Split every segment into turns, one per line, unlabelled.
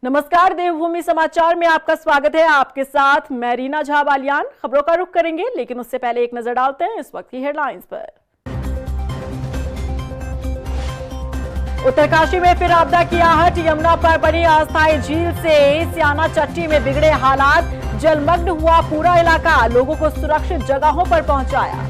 नमस्कार, देवभूमि समाचार में आपका स्वागत है। आपके साथ मैं रीना झा बालियान। खबरों का रुख करेंगे, लेकिन उससे पहले एक नजर डालते हैं इस वक्त की हेडलाइंस पर। उत्तरकाशी में फिर आपदा की आहट। यमुना पर बनी अस्थायी झील से स्याना चट्टी में बिगड़े हालात। जलमग्न हुआ पूरा इलाका, लोगों को सुरक्षित जगहों पर पहुंचाया।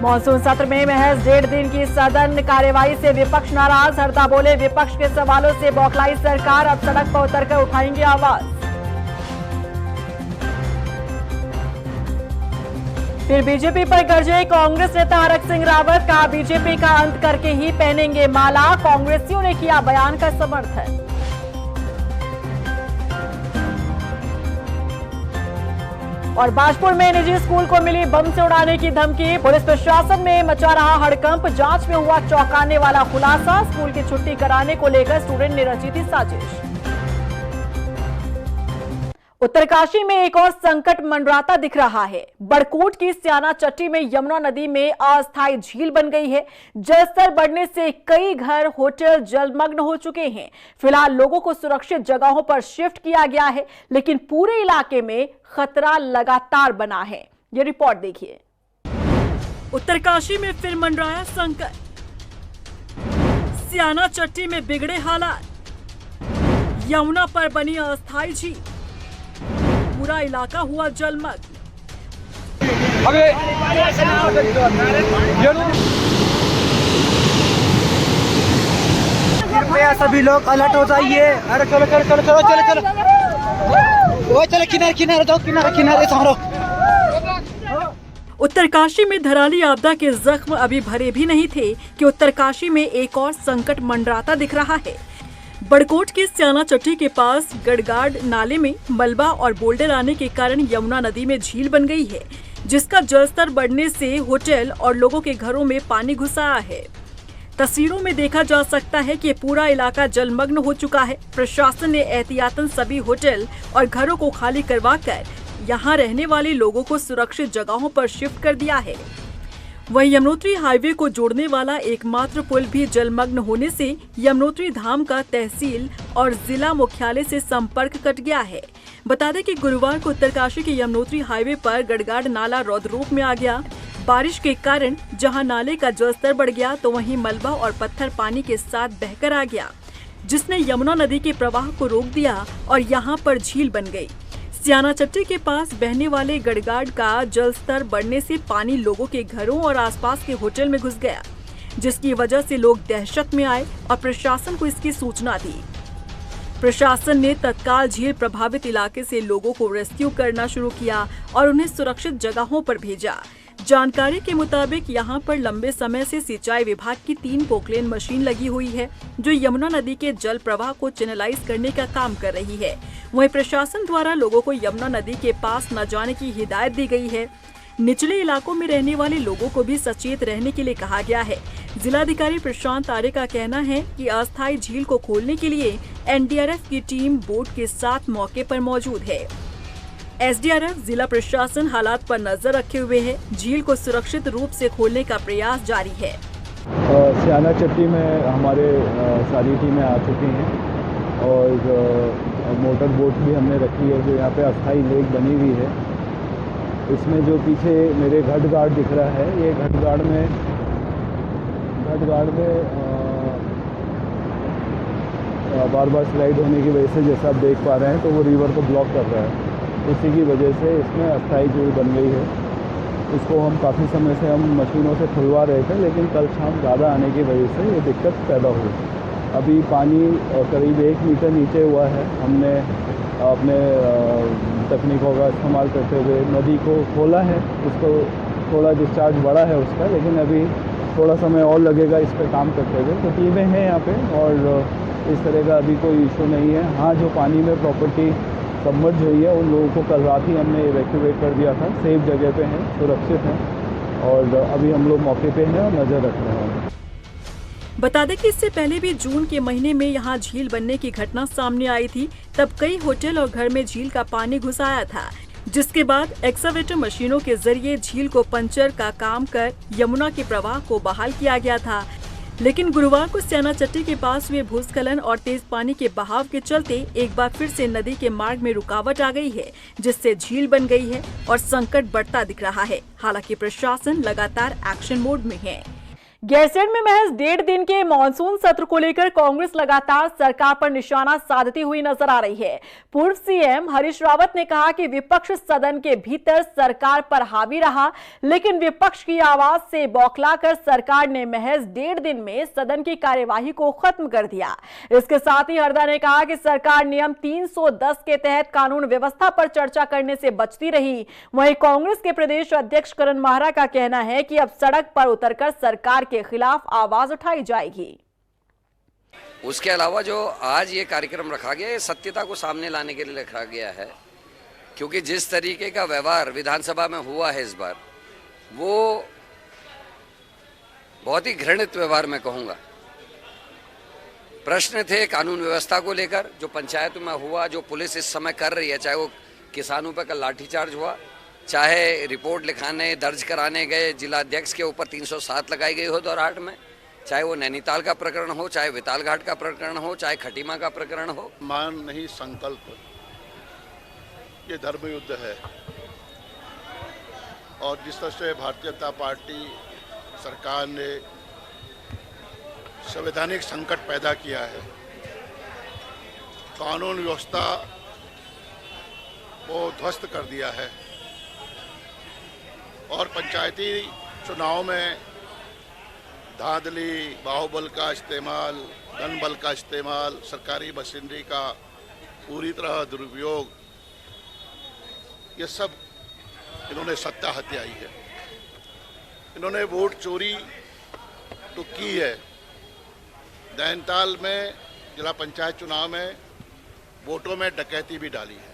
मॉनसून सत्र में महज 1.5 दिन की सदन कार्यवाही से विपक्ष नाराज। हरदा बोले, विपक्ष के सवालों से बौखलाई सरकार, अब सड़क पर उतरकर उठाएंगे आवाज। फिर बीजेपी पर गरजे कांग्रेस नेता हरक सिंह रावत। कहा, बीजेपी का अंत करके ही पहनेंगे माला। कांग्रेसियों ने किया बयान का समर्थन। और बाजपुर में निजी स्कूल को मिली बम से उड़ाने की धमकी। पुलिस प्रशासन में मचा रहा हड़कंप। जांच में हुआ चौंकाने वाला खुलासा। स्कूल की छुट्टी कराने को लेकर स्टूडेंट ने रची थी साजिश। उत्तरकाशी में एक और संकट मंडराता दिख रहा है। बड़कोट की स्याना चट्टी में यमुना नदी में अस्थायी झील बन गई है। जलस्तर बढ़ने से कई घर, होटल जलमग्न हो चुके हैं। फिलहाल लोगों को सुरक्षित जगहों पर शिफ्ट किया गया है, लेकिन पूरे इलाके में खतरा लगातार बना है। ये रिपोर्ट देखिए। उत्तरकाशी में फिर मंडराया संकट। स्याना चट्टी में बिगड़े हालात। यमुना पर बनी अस्थायी झील, पूरा इलाका हुआ जलमग्न।
कृपया सभी लोग अलर्ट हो जाइए। अरे चलो चलो चलो चलो चलो चलो वो चलो, किनारे किनारे जाओ, किनारे किनारे सहारो।
उत्तरकाशी में धराली आपदा के जख्म अभी भरे भी नहीं थे कि उत्तरकाशी में एक और संकट मंडराता दिख रहा है। बड़कोट के स्याना चट्टी के पास गड़गाड़ नाले में मलबा और बोल्डर आने के कारण यमुना नदी में झील बन गई है, जिसका जलस्तर बढ़ने से होटल और लोगों के घरों में पानी घुस आया है। तस्वीरों में देखा जा सकता है कि पूरा इलाका जलमग्न हो चुका है। प्रशासन ने एहतियातन सभी होटल और घरों को खाली करवाकर यहां रहने वाले लोगों को सुरक्षित जगहों पर शिफ्ट कर दिया है। वहीं यमुनोत्री हाईवे को जोड़ने वाला एकमात्र पुल भी जलमग्न होने से यमुनोत्री धाम का तहसील और जिला मुख्यालय से संपर्क कट गया है। बता दें कि गुरुवार को उत्तरकाशी के यमुनोत्री हाईवे पर गड़गाड़ नाला रौद्र रूप में आ गया। बारिश के कारण जहां नाले का जलस्तर बढ़ गया, तो वहीं मलबा और पत्थर पानी के साथ बहकर आ गया, जिसने यमुना नदी के प्रवाह को रोक दिया और यहाँ पर झील बन गई। स्याना चट्टी के पास बहने वाले गड़गाड़ का जलस्तर बढ़ने से पानी लोगों के घरों और आसपास के होटल में घुस गया, जिसकी वजह से लोग दहशत में आए और प्रशासन को इसकी सूचना दी। प्रशासन ने तत्काल झील प्रभावित इलाके से लोगों को रेस्क्यू करना शुरू किया और उन्हें सुरक्षित जगहों पर भेजा। जानकारी के मुताबिक यहां पर लंबे समय से सिंचाई विभाग की 3 पोकलेन मशीन लगी हुई है, जो यमुना नदी के जल प्रवाह को चैनलाइज करने का काम कर रही है। वहीं प्रशासन द्वारा लोगों को यमुना नदी के पास न जाने की हिदायत दी गई है। निचले इलाकों में रहने वाले लोगों को भी सचेत रहने के लिए कहा गया है। जिलाधिकारी प्रशांत आर्य का कहना है कि अस्थायी झील को खोलने के लिए एनडीआरएफ की टीम बोट के साथ मौके पर मौजूद है। एसडीआरएफ, जिला प्रशासन हालात पर नजर रखे हुए है। झील को सुरक्षित रूप से खोलने का प्रयास जारी है।
स्याना चट्टी में हमारे सारी टीमें आ चुकी हैं और मोटर बोट भी हमने रखी है, जो यहाँ पे अस्थायी लेक बनी हुई है। इसमें जो पीछे मेरे घटगाड़ दिख रहा है, ये घटगाड़ में बार बार स्लाइड होने की वजह से, जैसा आप देख पा रहे हैं, तो वो रिवर को ब्लॉक कर रहा है। इसी की वजह से इसमें अस्थायी झील बन गई है। इसको हम काफ़ी समय से हम मशीनों से खुलवा रहे थे, लेकिन कल शाम ज़्यादा आने की वजह से ये दिक्कत पैदा हुई। अभी पानी करीब 1 मीटर नीचे हुआ है। हमने अपने तकनीकों का इस्तेमाल करते हुए नदी को खोला है। उसको थोड़ा डिस्चार्ज बढ़ा है उसका, लेकिन अभी थोड़ा समय और लगेगा इस पर काम करते हुए। तो टीमें हैं यहाँ पे और इस तरह का अभी कोई इशू नहीं है। हाँ, जो पानी में प्रॉपर्टी सबमर्ज हुई है, उन लोगों को कल रात ही हमने इवैक्यूएट कर दिया था। सेफ जगह पे हैं, सुरक्षित हैं और अभी हम लोग मौके पे हैं और नज़र रख रहे हैं।
बता दें कि इससे पहले भी जून के महीने में यहां झील बनने की घटना सामने आई थी। तब कई होटल और घर में झील का पानी घुस आया था, जिसके बाद एक्सकवेटर मशीनों के जरिए झील को पंचर का काम कर यमुना के प्रवाह को बहाल किया गया था। लेकिन गुरुवार को स्याना चट्टी के पास हुए भूस्खलन और तेज पानी के बहाव के चलते एक बार फिर से नदी के मार्ग में रुकावट आ गई है, जिससे झील बन गई है और संकट बढ़ता दिख रहा है। हालांकि प्रशासन लगातार एक्शन मोड में है। गैरसैंण में महज 1.5 दिन के मानसून सत्र को लेकर कांग्रेस लगातार सरकार पर निशाना साधती हुई नजर आ रही है। पूर्व सीएम हरीश रावत ने कहा कि विपक्ष सदन के भीतर सरकार पर हावी रहा, लेकिन विपक्ष की आवाज से बौखलाकर सरकार ने महज 1.5 दिन में सदन की कार्यवाही को खत्म कर दिया। इसके साथ ही हरदा ने कहा कि सरकार नियम 310 के तहत कानून व्यवस्था पर चर्चा करने से बचती रही। वहीं कांग्रेस के प्रदेश अध्यक्ष करण माहरा का कहना है कि अब सड़क पर उतरकर सरकार के खिलाफ आवाज उठाई जाएगी।
उसके अलावा जो आज ये कार्यक्रम रखा गया है, सत्यता को सामने लाने के लिए रखा गया है, क्योंकि जिस तरीके का व्यवहार विधानसभा में हुआ है इस बार, वो बहुत ही घृणित व्यवहार मैं कहूंगा। प्रश्न थे कानून व्यवस्था को लेकर, जो पंचायत में हुआ, जो पुलिस इस समय कर रही है, चाहे वो किसानों पर कल लाठीचार्ज हुआ, चाहे रिपोर्ट लिखाने दर्ज कराने गए जिला अध्यक्ष के ऊपर 307 लगाई गई हो दौराहाट में, चाहे वो नैनीताल का प्रकरण हो, चाहे विताल घाट का प्रकरण हो, चाहे खटीमा का प्रकरण हो।
मान नहीं संकल्प, ये धर्म युद्ध है। और जिस तरह से भारतीय जनता पार्टी सरकार ने संवैधानिक संकट पैदा किया है, कानून व्यवस्था को ध्वस्त कर दिया है और पंचायती चुनाव में धांधली, बाहुबल का इस्तेमाल, धन बल का इस्तेमाल, सरकारी मशीनरी का पूरी तरह दुरुपयोग, ये सब इन्होंने सत्ता हत्याई है। इन्होंने वोट चोरी तो की है। नैनीताल में जिला पंचायत चुनाव में वोटों में डकैती भी डाली है।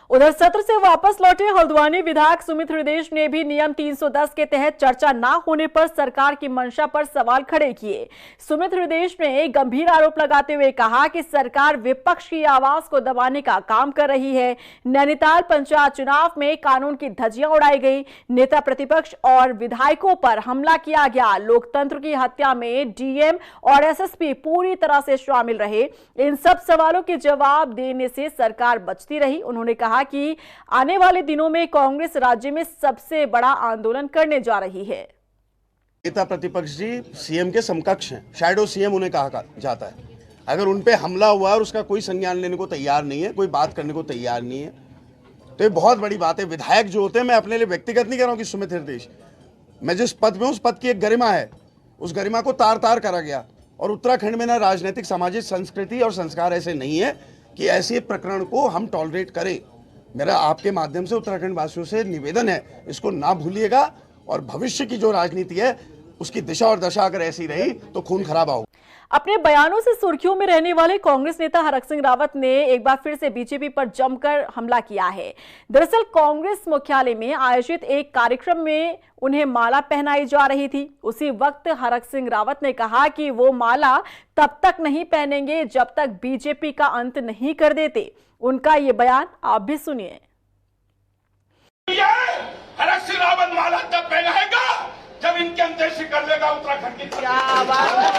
उधर सत्र से वापस लौटे हल्द्वानी विधायक सुमित हृदयेश ने भी नियम 310 के तहत चर्चा न होने पर सरकार की मंशा पर सवाल खड़े किए। सुमित हृदयेश ने गंभीर आरोप लगाते हुए कहा कि सरकार विपक्ष की आवाज को दबाने का काम कर रही है। नैनीताल पंचायत चुनाव में कानून की धज्जियां उड़ाई गई, नेता प्रतिपक्ष और विधायकों पर हमला किया गया, लोकतंत्र की हत्या में डीएम और एसएसपी पूरी तरह से शामिल रहे। इन सब सवालों के जवाब देने से सरकार बचती रही। उन्होंने कहा कि आने वाले दिनों में कांग्रेस राज्य में सबसे बड़ा आंदोलन करने जा रही है।
नेता प्रतिपक्ष जी सीएम के समकक्ष हैं, शैडो सीएम उन्हें कहा जाता है। अगर उन पे हमला हुआ और उसका कोई संज्ञान लेने को तैयार नहीं है, कोई बात करने को तैयार नहीं है, तो ये बहुत बड़ी बात है। विधायक जो होते हैं, मैं अपने लिए व्यक्तिगत नहीं कह रहा हूं कि सुमित हृदयेश, मैं जिस पद में हूं उस पद की एक गरिमा है, उस गरिमा को तार तार करा गया। और उत्तराखंड में ना राजनीतिक, सामाजिक संस्कृति और संस्कार ऐसे नहीं है कि ऐसे प्रकरण को हम टॉलरेट करें। मेरा आपके माध्यम से उत्तराखंड वासियों से निवेदन है, इसको ना भूलिएगा। और भविष्य की जो राजनीति है उसकी दिशा और दशा अगर ऐसी रही तो खून खराबा होगा।
अपने बयानों से सुर्खियों में रहने वाले कांग्रेस नेता हरक सिंह रावत ने एक बार फिर से बीजेपी पर जमकर हमला किया है। दरअसल कांग्रेस मुख्यालय में आयोजित एक कार्यक्रम में उन्हें माला पहनाई जा रही थी। उसी वक्त हरक सिंह रावत ने कहा कि वो माला तब तक नहीं पहनेंगे जब तक बीजेपी का अंत नहीं कर देते। उनका ये बयान आप भी सुनिए।
हरक सिंह रावत माला तब पहनाएगा जब इनके अंत्येष्टि कर लेगा उत्तराखंड की। क्या बात है,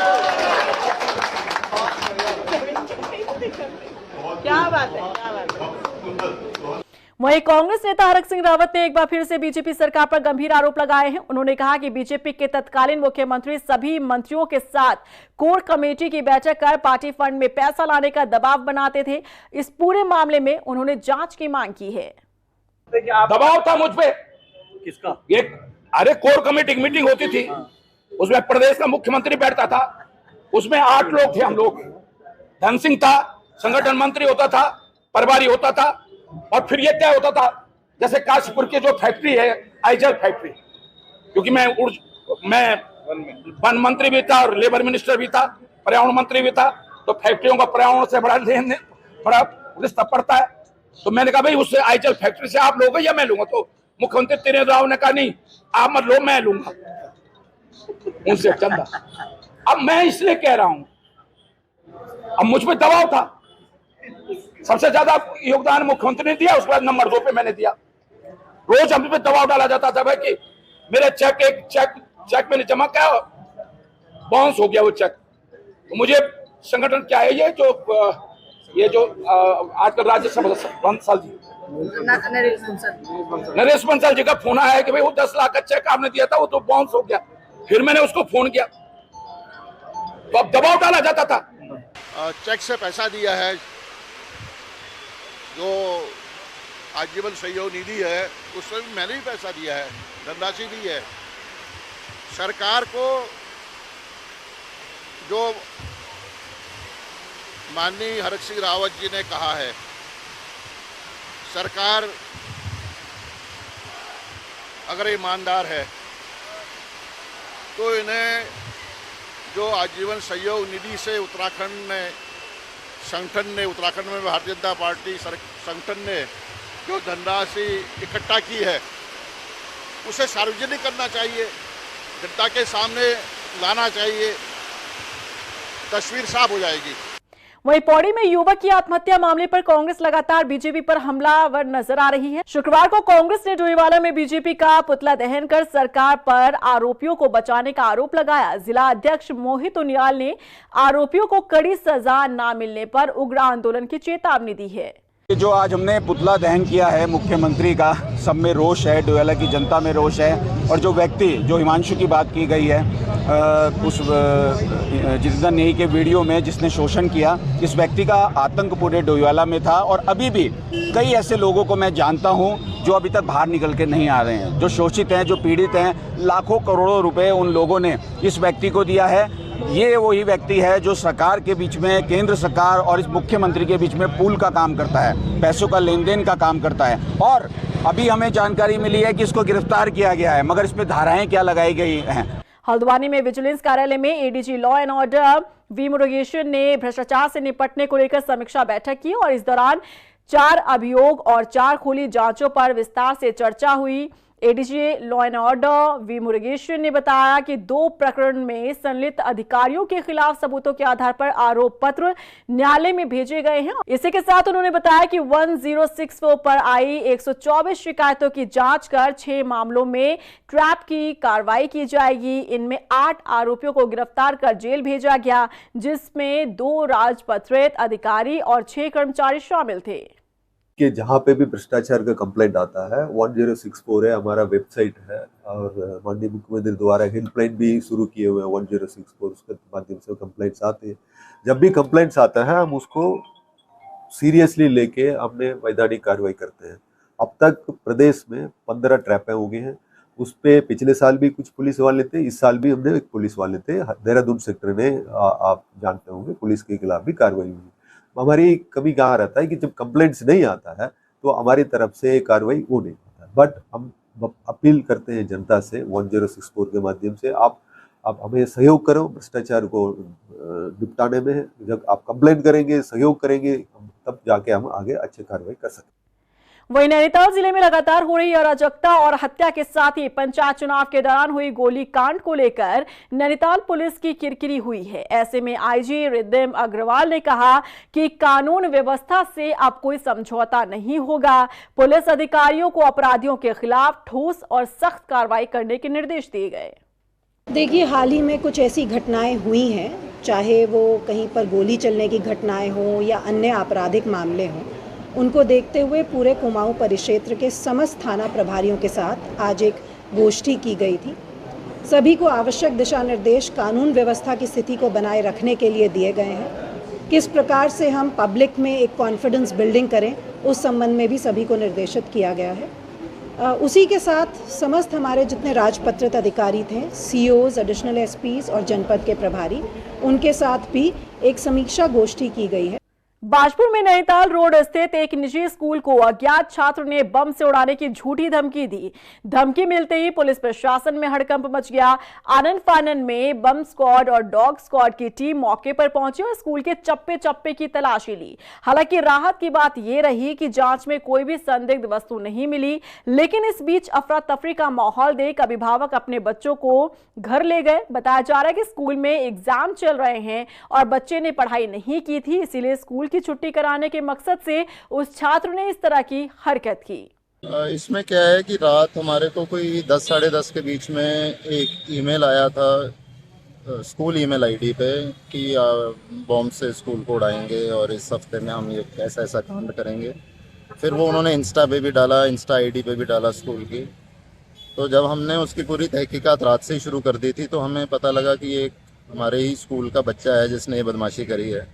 क्या बात है, क्या बात है। वहीं कांग्रेस नेता हरक सिंह रावत ने एक बार फिर से बीजेपी सरकार पर गंभीर आरोप लगाए हैं। उन्होंने कहा कि बीजेपी के तत्कालीन मुख्यमंत्री सभी मंत्रियों के साथ कोर कमेटी की बैठक कर पार्टी फंड में पैसा लाने का दबाव बनाते थे। इस पूरे मामले में उन्होंने जांच की मांग की है।
दबाव था मुझ पे, किसका? ये अरे कोर कमेटी की मीटिंग होती थी, उसमें प्रदेश का मुख्यमंत्री बैठता था, उसमें 8 लोग थे हम लोग। धन सिंह था, संगठन मंत्री होता था, प्रभारी होता था, और फिर ये तय होता था जैसे काशीपुर की जो फैक्ट्री है आइजल फैक्ट्री, क्योंकि मैं वन मंत्री भी था और लेबर मिनिस्टर भी था, पर्यावरण मंत्री भी था, तो फैक्ट्रियों का पर्यावरण से बड़ा लेन बड़ा रिश्ता पड़ता है। तो मैंने कहा भाई उससे आइजल फैक्ट्री से आप लोगे या मैं लूंगा? तो मुख्यमंत्री त्रिवेंद्र राव ने कहा नहीं आप मत लो, मैं लूंगा उनसे चंदा। अब मैं इसलिए कह रहा हूं, अब मुझ पे दबाव था, सबसे ज्यादा योगदान मुख्यमंत्री ने दिया, उसके बाद नंबर 2 पे मैंने दिया। रोज हम पे दबाव डाला जाता था भाई कि मेरे चेक मैंने जमा किया बाउंस हो गया वो चेक। तो मुझे संगठन क्या है ये जो आजकल राज्यसभा बंसल जी नरेश बंसल जी का फोन आया है कि भाई वो 10 लाख का चेक आपने दिया था वो तो बाउंस हो गया। फिर मैंने उसको फोन किया तो अब दबाव डाला जाता था।
चेक से पैसा दिया है, जो आजीवन सहयोग निधि है उसमें भी मैंने ही पैसा दिया है, धनराशि दी है। सरकार को जो माननीय हरक सिंह रावत जी ने कहा है, सरकार अगर ईमानदार है तो इन्हें जो आजीवन सहयोग निधि से उत्तराखंड में भारतीय जनता पार्टी संगठन ने जो धनराशि इकट्ठा की है उसे सार्वजनिक करना चाहिए, जनता के सामने लाना चाहिए, तस्वीर साफ हो जाएगी।
वहीं पौड़ी में युवक की आत्महत्या मामले पर कांग्रेस लगातार बीजेपी पर हमलावर नजर आ रही है। शुक्रवार को कांग्रेस ने डोईवाला में बीजेपी का पुतला दहन कर सरकार पर आरोपियों को बचाने का आरोप लगाया। जिला अध्यक्ष मोहित उनियाल ने आरोपियों को कड़ी सजा न मिलने पर उग्र आंदोलन की चेतावनी दी है।
जो आज हमने पुतला दहन किया है मुख्यमंत्री का, सब में रोष है, डोईवाला की जनता में रोष है। और जो व्यक्ति, जो हिमांशु की बात की गई है, उस जितेंद्र नेही के वीडियो में जिसने शोषण किया, इस व्यक्ति का आतंक पूरे डोईवाला में था। और अभी भी कई ऐसे लोगों को मैं जानता हूं जो अभी तक बाहर निकल के नहीं आ रहे हैं, जो शोषित हैं, जो पीड़ित हैं। लाखों करोड़ों रुपए उन लोगों ने इस व्यक्ति को दिया है। ये वही व्यक्ति है जो सरकार के बीच में, केंद्र सरकार और इस मुख्यमंत्री के बीच में पुल का काम करता है, पैसों का लेन देन का काम करता है। और अभी हमें जानकारी मिली है कि इसको गिरफ्तार किया गया है, मगर इसमें धाराएं क्या लगाई गई हैं।
हल्द्वानी में विजिलेंस कार्यालय में ADG law and order V Murugesan ने भ्रष्टाचार से निपटने को लेकर समीक्षा बैठक की और इस दौरान 4 अभियोग और 4 खुली जांचों पर विस्तार से चर्चा हुई। ADG law and order V Murugesan ने बताया कि 2 प्रकरण में संलिप्त अधिकारियों के खिलाफ सबूतों के आधार पर आरोप पत्र न्यायालय में भेजे गए हैं। इसी के साथ उन्होंने बताया कि 1064 पर आई 124 शिकायतों की जांच कर 6 मामलों में ट्रैप की कार्रवाई की जाएगी। इनमें 8 आरोपियों को गिरफ्तार कर जेल भेजा गया, जिसमें 2 राजपत्रित अधिकारी और 6 कर्मचारी शामिल थे।
कि जहाँ पे भी भ्रष्टाचार का कंप्लेंट आता है 1064 है, हमारा वेबसाइट है और माननीय मुख्यमंत्री द्वारा हेल्पलाइन भी शुरू किए हुए हैं 1064, उसके माध्यम से कंप्लेंट्स आते हैं। जब भी कंप्लेंट्स आता है हम उसको सीरियसली लेके हमने वैधानिक कार्रवाई करते हैं। अब तक प्रदेश में 15 ट्रैपें हो गए हैं। उस पर पिछले साल भी कुछ पुलिस वाले थे, इस साल भी हमने एक पुलिस वाले थे। देहरादून सेक्टर में आप जानते होंगे पुलिस के खिलाफ भी कार्रवाई हुई। हमारी कभी कहाँ रहता है कि जब कंप्लेंट्स नहीं आता है तो हमारी तरफ से कार्रवाई वो नहीं होता है। बट हम अपील करते हैं जनता से 1064 के माध्यम से, आप हमें सहयोग करो भ्रष्टाचार को निपटाने में। जब आप कंप्लेंट करेंगे, सहयोग करेंगे, तब जाके हम आगे अच्छी कार्रवाई कर सकते हैं।
वहीं नैनीताल जिले में लगातार हो रही अराजकता और हत्या के साथ ही पंचायत चुनाव के दौरान हुई गोली कांड को लेकर नैनीताल पुलिस की किरकिरी हुई है। ऐसे में आईजी रिद्धिम अग्रवाल ने कहा कि कानून व्यवस्था से अब कोई समझौता नहीं होगा। पुलिस अधिकारियों को अपराधियों के खिलाफ ठोस और सख्त कार्रवाई करने के निर्देश दिए गए।
देखिए, हाल ही में कुछ ऐसी घटनाएं हुई हैं, चाहे वो कहीं पर गोली चलने की घटनाएं हों या अन्य आपराधिक मामले हों, उनको देखते हुए पूरे कुमाऊं परिक्षेत्र के समस्त थाना प्रभारियों के साथ आज एक गोष्ठी की गई थी। सभी को आवश्यक दिशा निर्देश कानून व्यवस्था की स्थिति को बनाए रखने के लिए दिए गए हैं। किस प्रकार से हम पब्लिक में एक कॉन्फिडेंस बिल्डिंग करें, उस संबंध में भी सभी को निर्देशित किया गया है। उसी के साथ समस्त हमारे जितने राजपत्रित अधिकारी थे, सीओज, एडिशनल एसपीज और जनपद के प्रभारी, उनके साथ भी एक समीक्षा गोष्ठी की गई है।
बाजपुर में नैनीताल रोड स्थित एक निजी स्कूल को अज्ञात छात्र ने बम से उड़ाने की झूठी धमकी दी। धमकी मिलते ही पुलिस प्रशासन में हड़कंप मच गया। आनंद फानन में बम स्क्वाड और डॉग स्क्वाड की टीम मौके पर पहुंची और स्कूल के चप्पे चप्पे की तलाशी ली। हालांकि राहत की बात यह रही कि जांच में कोई भी संदिग्ध वस्तु नहीं मिली, लेकिन इस बीच अफरा तफरी का माहौल देख अभिभावक अपने बच्चों को घर ले गए। बताया जा रहा है कि स्कूल में एग्जाम चल रहे हैं और बच्चे ने पढ़ाई नहीं की थी, इसीलिए स्कूल की छुट्टी कराने के मकसद से उस छात्र ने इस तरह की हरकत की।
इसमें क्या है कि रात हमारे को कोई 10 साढ़े 10 के बीच में एक ईमेल आया था स्कूल ईमेल आईडी पे कि बॉम्ब से स्कूल को उड़ाएंगे और इस हफ्ते में हम ये ऐसा ऐसा कांड करेंगे। फिर वो उन्होंने इंस्टा पे भी डाला, इंस्टा आईडी पे भी डाला स्कूल की। तो जब हमने उसकी पूरी तहकीकात रात से ही शुरू कर दी थी तो हमें पता लगा कि ये हमारे ही स्कूल का बच्चा है जिसने ये बदमाशी करी है।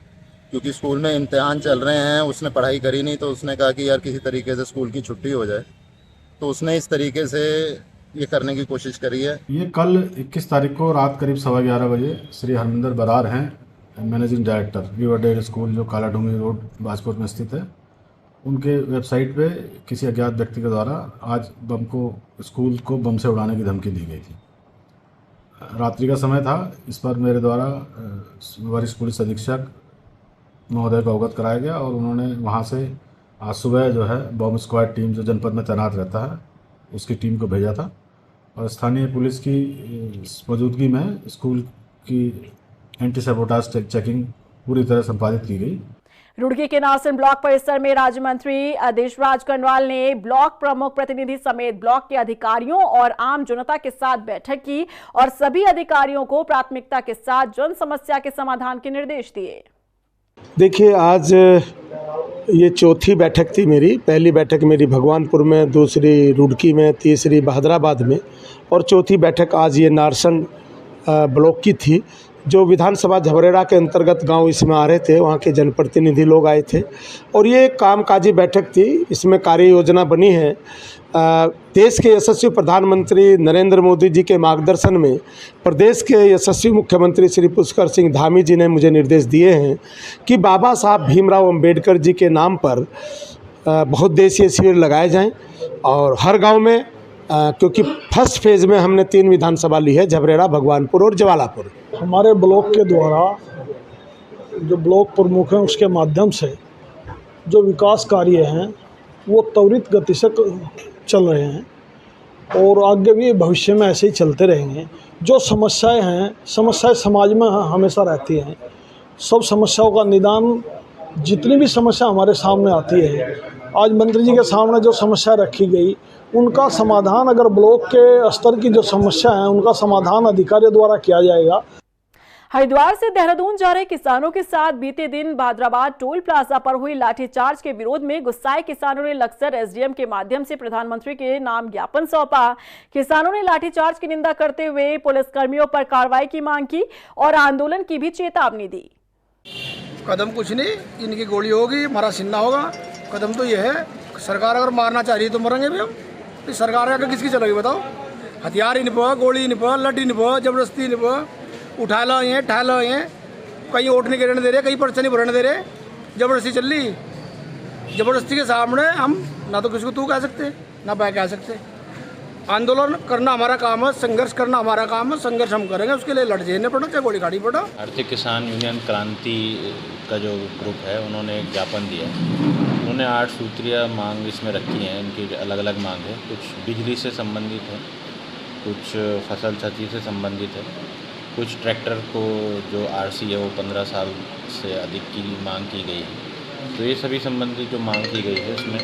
क्योंकि स्कूल में इम्तिहान चल रहे हैं, उसने पढ़ाई करी नहीं, तो उसने कहा कि यार किसी तरीके से स्कूल की छुट्टी हो जाए। तो उसने इस तरीके से ये करने की कोशिश करी है।
ये कल 21 तारीख को रात करीब 11:15 बजे श्री हरमिंदर बरार हैं, मैनेजिंग डायरेक्टर रिवरडेल स्कूल जो काला डूंगरी रोड बाजपुर में स्थित है, उनके वेबसाइट पे किसी अज्ञात व्यक्ति के द्वारा आज स्कूल को बम से उड़ाने की धमकी दी गई थी। रात्रि का समय था। इस पर मेरे द्वारा वरिष्ठ पुलिस अधीक्षक महोदय को अवगत कराया गया और उन्होंने वहाँ से आज सुबह जो है बॉम्ब स्क्वाड टीम जो जनपद में तैनात रहता है उसकी टीम को भेजा था और स्थानीय पुलिस की मौजूदगी में स्कूल की एंटी सैबोटाज चेकिंग पूरी तरह संपादित की गई।
रुड़की के नासिन ब्लॉक परिसर में राज्य मंत्री देशराज कनवाल ने ब्लॉक प्रमुख प्रतिनिधि समेत ब्लॉक के अधिकारियों और आम जनता के साथ बैठक की और सभी अधिकारियों को प्राथमिकता के साथ जन समस्या के समाधान के निर्देश दिए।
देखिए, आज ये चौथी बैठक थी मेरी। पहली बैठक मेरी भगवानपुर में, दूसरी रुड़की में, तीसरी बहादुराबाद में और चौथी बैठक आज ये नारसन ब्लॉक की थी। जो विधानसभा झबरेड़ा के अंतर्गत गांव इसमें आ रहे थे, वहां के जनप्रतिनिधि लोग आए थे और ये कामकाजी बैठक थी। इसमें कार्य योजना बनी है। देश के यशस्वी प्रधानमंत्री नरेंद्र मोदी जी के मार्गदर्शन में प्रदेश के यशस्वी मुख्यमंत्री श्री पुष्कर सिंह धामी जी ने मुझे निर्देश दिए हैं कि बाबा साहब भीमराव अंबेडकर जी के नाम पर बहुउद्देशीय शिविर लगाए जाएं और हर गांव में, क्योंकि फर्स्ट फेज में हमने 3 विधानसभा ली है, झबरेड़ा, भगवानपुर और जवालापुर।
हमारे ब्लॉक के द्वारा जो ब्लॉक प्रमुख हैं उसके माध्यम से जो विकास कार्य हैं वो त्वरित गति से चल रहे हैं और आगे भी भविष्य में ऐसे ही चलते रहेंगे। जो समस्याएं हैं, समस्याएं समाज में हमेशा रहती हैं। सब समस्याओं का निदान, जितनी भी समस्या हमारे सामने आती है, आज मंत्री जी के सामने जो समस्या रखी गई उनका समाधान, अगर ब्लॉक के स्तर की जो समस्या है उनका समाधान अधिकारियों द्वारा किया जाएगा।
हरिद्वार से देहरादून जा रहे किसानों के साथ बीते दिन बहादुराबाद टोल प्लाजा पर हुई लाठीचार्ज के विरोध में गुस्साए किसानों ने लक्सर एसडीएम के माध्यम से प्रधानमंत्री के नाम ज्ञापन सौंपा। किसानों ने लाठीचार्ज की निंदा करते हुए पुलिसकर्मियों पर कार्रवाई की मांग की और आंदोलन की भी चेतावनी दी।
कदम कुछ नहीं, इनकी गोली होगी, हमारा सिन्ना होगा। कदम तो ये है, सरकार अगर मारना चाह रही है तो मरेंगे भी हम। तो सरकार आगे किसकी चलेगी बताओ? हथियार ही नहीं पो, गोली नहीं पो, लड्डी नहीं पो, जबरदस्ती नहीं पो, उठा लो ये, ठा लो ये, कहीं वोट नहीं गिरने दे रहे, कहीं पर्चा नहीं भरने दे रहे, जबरदस्ती चल रही। जबरदस्ती के सामने हम ना तो किसी को तू कह सकते ना मैं कह सकते। आंदोलन करना हमारा काम है, संघर्ष करना हमारा काम है, संघर्ष हम करेंगे, उसके लिए लड़ झेलने पड़ो चाहे गोली खानी पड़ो।
भारतीय किसान यूनियन क्रांति का जो ग्रुप है उन्होंने एक ज्ञापन दिया। उन्होंने 8 सूत्रीय मांग इसमें रखी हैं। इनकी अलग अलग मांग है, कुछ बिजली से संबंधित है, कुछ फसल क्षति से संबंधित है, कुछ ट्रैक्टर को जो आरसी है वो 15 साल से अधिक की मांग की गई है। तो ये सभी संबंधित जो मांग की गई है उसमें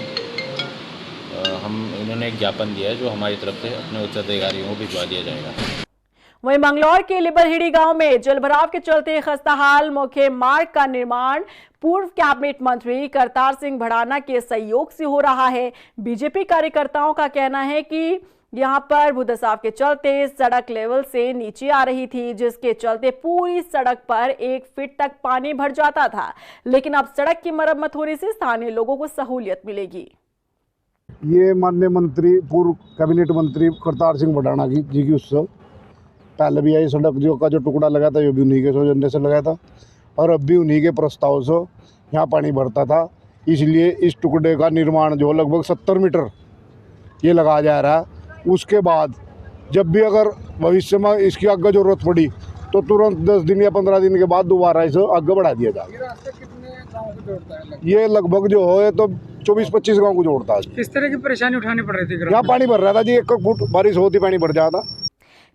इन्होंने एक ज्ञापन दिया है जो हमारी तरफ से अपने उच्च अधिकारियों को भिजवा दिया जाएगा।
वहीं मंगलौर के लिबरहिड़ी गांव में जलभराव के चलते खस्ताहाल मुख्य मार्ग का निर्माण पूर्व कैबिनेट मंत्री करतार सिंह भड़ाना के सहयोग से हो रहा है। बीजेपी कार्यकर्ताओं का कहना है कि यहां पर भूदसाव के चलते सड़क लेवल से नीचे आ रही थी, जिसके चलते पूरी सड़क पर 1 फीट तक पानी भर जाता था। लेकिन अब सड़क की मरम्मत होने से स्थानीय लोगों को सहूलियत मिलेगी।
ये माननीय मंत्री, पूर्व कैबिनेट मंत्री करतार सिंह भड़ाना जी की उत्सव पहले भी आई सड़क का जो टुकड़ा लगा था, ये भी उन्हीं के सौजन्य से लगाया था और अब भी उन्हीं के प्रस्ताव से यहाँ पानी भरता था। इसलिए इस टुकड़े का निर्माण जो लगभग 70 मीटर ये लगाया जा रहा है। उसके बाद जब भी अगर भविष्य में इसकी आगे जरूरत पड़ी तो तुरंत 10 दिन या 15 दिन के बाद दोबारा इसे आगे बढ़ा दिया जाएगा। ये लगभग जो है तो 24-25 गाँव को जोड़ता है।
किस तरह की परेशानी उठानी पड़ रही थी?
यहाँ पानी भर रहा था जी, 1 फुट बारिश होती पानी भर जाता।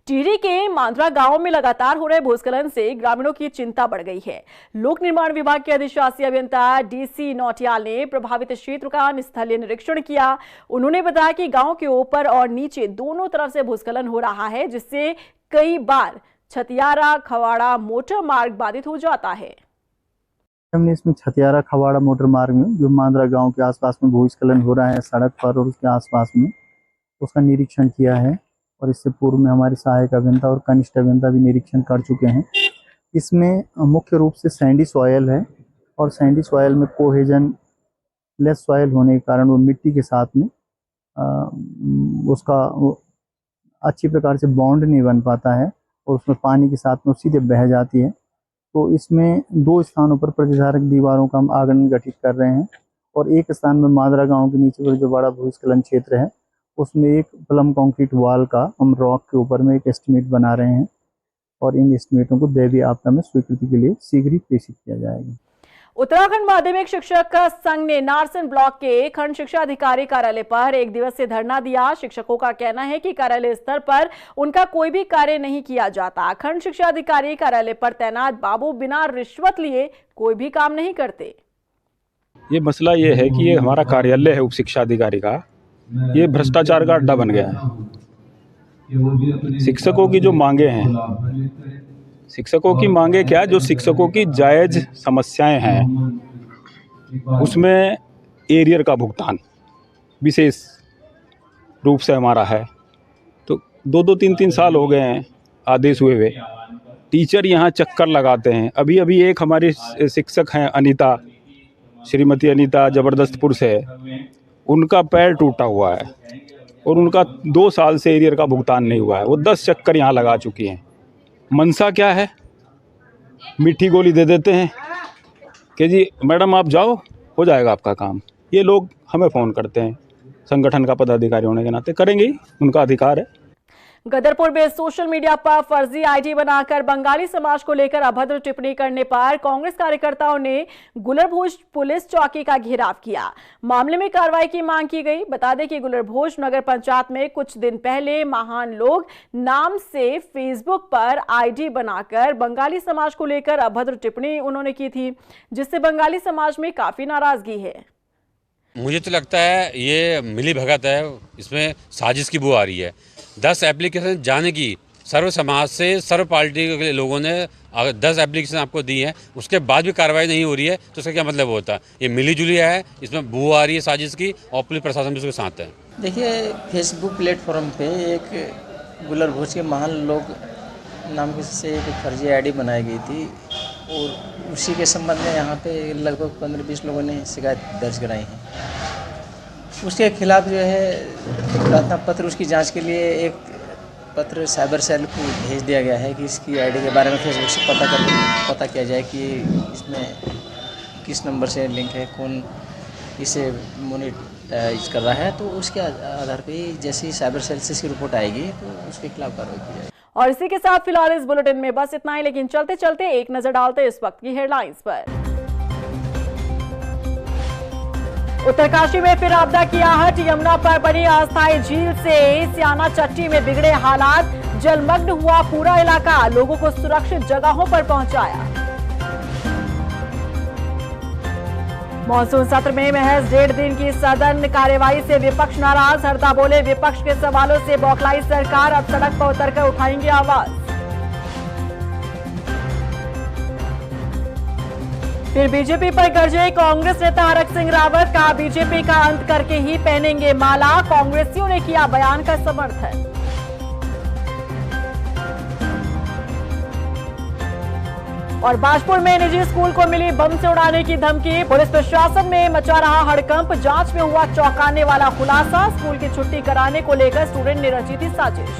टिहरी के मांद्रा गांव में लगातार हो रहे भूस्खलन से ग्रामीणों की चिंता बढ़ गई है। लोक निर्माण विभाग के अधिशासी अभियंता डीसी नौटियाल ने प्रभावित क्षेत्र का स्थलीय निरीक्षण किया। उन्होंने बताया कि गांव के ऊपर और नीचे दोनों तरफ से भूस्खलन हो रहा है, जिससे कई बार छतियारा खवाड़ा मोटर मार्ग बाधित हो जाता है।
हमने इसमें छतियारा खवाड़ा मोटर मार्ग में जो मांद्रा गांव के आसपास में भूस्खलन हो रहा है सड़क पर और उसके आसपास में, उसका निरीक्षण किया है और इससे पूर्व में हमारे सहायक अभियंता और कनिष्ठ अभियंता भी निरीक्षण कर चुके हैं। इसमें मुख्य रूप से सैंडी सॉयल है और सैंडी सॉयल में कोहेजन लेस सॉयल होने के कारण वो मिट्टी के साथ में उसका अच्छी प्रकार से बॉन्ड नहीं बन पाता है और उसमें पानी के साथ में सीधे बह जाती है। तो इसमें 2 स्थानों पर प्रतिधारक दीवारों का हम आंगन गठित कर रहे हैं और एक स्थान में मांद्रा गांव के नीचे पर जो बड़ा भूस्खलन क्षेत्र है उसमें एक प्लम कंक्रीट वॉल का हम रॉक के ऊपर में एक एस्टिमेट बना रहे हैं और इन एस्टिमेटों को दैवीय आपदा में स्वीकृति के लिए शीघ्र ही प्रेषित किया जाएगा।
उत्तराखंड माध्यमिक शिक्षक संघ ने नारसन ब्लॉक के खंड शिक्षा अधिकारी कार्यालय पर 1 दिवसीय धरना दिया। शिक्षकों का कहना है कि कार्यालय स्तर पर उनका कोई भी कार्य नहीं किया जाता। खंड शिक्षा अधिकारी कार्यालय पर तैनात बाबू बिना रिश्वत लिए कोई भी काम नहीं करते।
ये मसला ये है कि ये हमारा कार्यालय है उप शिक्षा अधिकारी का, ये भ्रष्टाचार का अड्डा बन गया है। शिक्षकों की जो मांगे हैं, शिक्षकों की मांगे क्या, जो शिक्षकों की जायज़ समस्याएं हैं उसमें एरियर का भुगतान विशेष रूप से हमारा है। तो 2-2, 3-3 साल हो गए हैं आदेश हुए हुए। टीचर यहाँ चक्कर लगाते हैं। अभी अभी एक हमारी शिक्षक हैं अनीता, श्रीमती अनीता जबरदस्तपुर से, उनका पैर टूटा हुआ है और उनका 2 साल से एरियर का भुगतान नहीं हुआ है। वो 10 चक्कर यहाँ लगा चुकी हैं। मनसा क्या है, मीठी गोली दे देते हैं कि जी मैडम आप जाओ, हो जाएगा आपका काम। ये लोग हमें फ़ोन करते हैं, संगठन का पदाधिकारी होने के नाते करेंगे ही, उनका अधिकार है।
गदरपुर में सोशल मीडिया पर फर्जी आईडी बनाकर बंगाली समाज को लेकर अभद्र टिप्पणी करने पर कांग्रेस कार्यकर्ताओं ने गुलरभोज पुलिस चौकी का घेराव किया। मामले में कार्रवाई की मांग की गई। बता दें कि गुलरभोज नगर पंचायत में कुछ दिन पहले महान लोग नाम से फेसबुक पर आईडी बनाकर बंगाली समाज को लेकर अभद्र टिप्पणी उन्होंने की थी, जिससे बंगाली समाज में काफी नाराजगी है।
मुझे तो लगता है ये मिली भगत है, इसमें साजिश की बू आ रही है। 10 एप्लीकेशन जाने की सर्व समाज से सर्व पार्टी के लोगों ने 10 एप्लीकेशन आपको दी है, उसके बाद भी कार्रवाई नहीं हो रही है, तो इसका क्या मतलब होता है? ये मिली जुली है, इसमें बू आ रही है साजिश की और पुलिस प्रशासन भी उसके साथ है।
देखिए, फेसबुक प्लेटफॉर्म पे एक गुलरभोज के महान लोग नाम से एक फर्जी आईडी बनाई गई थी और उसी के संबंध में यहाँ पे लगभग 15-20 लोगों ने शिकायत दर्ज कराई है। उसके खिलाफ जो है प्रार्थना पत्र, उसकी जांच के लिए एक पत्र साइबर सेल को भेज दिया गया है कि इसकी आईडी के बारे में फेसबुक से पता किया जाए कि इसमें किस नंबर से लिंक है, कौन इसे मोनिटाइज कर रहा है। तो उसके आधार पे जैसे ही साइबर सेल से इसकी रिपोर्ट आएगी तो उसके खिलाफ कार्रवाई की जाएगी।
और इसी के साथ फिलहाल इस बुलेटिन में बस इतना ही, लेकिन चलते चलते एक नजर डालते इस वक्त की हेडलाइंस पर। उत्तरकाशी में फिर आपदा की आहट। यमुना पर बनी अस्थायी झील से सियाना चट्टी में बिगड़े हालात। जलमग्न हुआ पूरा इलाका, लोगों को सुरक्षित जगहों पर पहुंचाया। मॉनसून सत्र में महज 1.5 दिन की सदन कार्यवाही से विपक्ष नाराज। हरदा बोले, विपक्ष के सवालों से बौखलाई सरकार, अब सड़क पर उतरकर उठाएंगे आवाज। फिर बीजेपी पर गरजे कांग्रेस नेता हरक सिंह रावत। का बीजेपी का अंत करके ही पहनेंगे माला। कांग्रेसियों ने किया बयान का समर्थन। और बाजपुर में निजी स्कूल को मिली बम से उड़ाने की धमकी। पुलिस प्रशासन में मचा रहा हड़कंप। जांच में हुआ चौंकाने वाला खुलासा। स्कूल की छुट्टी कराने को लेकर स्टूडेंट ने रची थी साजिश।